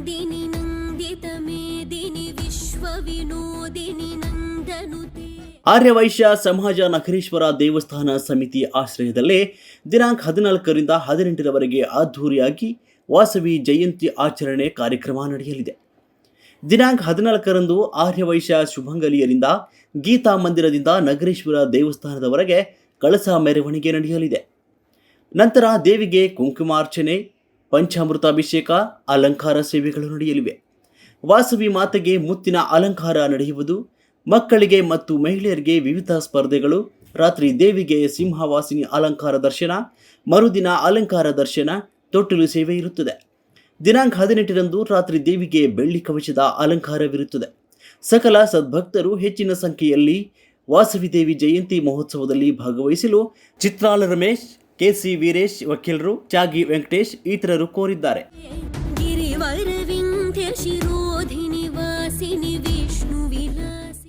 ನಂದಿನಿ ನಂದಿತ ಮೇದಿನಿ ವಿಶ್ವ ವಿನೋದಿನಿ ನಂದನುತೆ. ಆರ್ಯವೈಶ್ಯ ಸಮಾಜ ನಗರೇಶ್ವರ ದೇವಸ್ಥಾನ ಸಮಿತಿ ಆಶ್ರಯದಲ್ಲಿ ದಿನಾಂಕ 14ರಿಂದ 18ರವರೆಗೆ ಅದ್ಧೂರಿಯಾಗಿ ವಾಸವಿ ಜಯಂತಿ ಆಚರಣೆ ಕಾರ್ಯಕ್ರಮ ನಡೆಯಲಿದೆ. ದಿನಾಂಕ 14ರಂದು ಆರ್ಯವೈಶ್ಯ ಶುಭಂಗಲಿಯರಿಂದ ಗೀತಾ ಮಂದಿರದಿಂದ ನಗರೇಶ್ವರ ದೇವಸ್ಥಾನದವರೆಗೆ ಕಳಸ ಮೆರವಣಿಗೆ ನಡೆಯಲಿದೆ. ನಂತರ ದೇವಿಗೆ ಕುಂಕುಮಾರ್ಚನೆ, ಪಂಚಾಮೃತಾಭಿಷೇಕ, ಅಲಂಕಾರ ಸೇವೆಗಳು ನಡೆಯಲಿವೆ. ವಾಸವಿ ಮಾತೆಗೆ ಮುತ್ತಿನ ಅಲಂಕಾರ ನಡೆಯುವುದು. ಮಕ್ಕಳಿಗೆ ಮತ್ತು ಮಹಿಳೆಯರಿಗೆ ವಿವಿಧ ಸ್ಪರ್ಧೆಗಳು. ರಾತ್ರಿ ದೇವಿಗೆ ಸಿಂಹವಾಸಿನಿ ಅಲಂಕಾರ ದರ್ಶನ, ಮರುದಿನ ಅಲಂಕಾರ ದರ್ಶನ, ತೊಟ್ಟಿಲು ಸೇವೆ ಇರುತ್ತದೆ. ದಿನಾಂಕ 18ರಂದು ರಾತ್ರಿ ದೇವಿಗೆ ಬೆಳ್ಳಿ ಕವಚದ ಅಲಂಕಾರವಿರುತ್ತದೆ. ಸಕಲ ಸದ್ಭಕ್ತರು ಹೆಚ್ಚಿನ ಸಂಖ್ಯೆಯಲ್ಲಿ ವಾಸವಿ ದೇವಿ ಜಯಂತಿ ಮಹೋತ್ಸವದಲ್ಲಿ ಭಾಗವಹಿಸಲು ಚಿತ್ರಾಲ ರಮೇಶ್, ಕೆಸಿ ವೀರೇಶ್ ವಕೀಲರು, ತ್ಯಾಗಿ ವೆಂಕಟೇಶ್ ಇತರರು ಕೋರಿದ್ದಾರೆ. ಗಿರಿವರ ವಿಂಧ್ಯ ಶಿರೋಧಿನಿ ವಾಸಿನಿ ವಿಷ್ಣು ವಿಲಾಸಿ.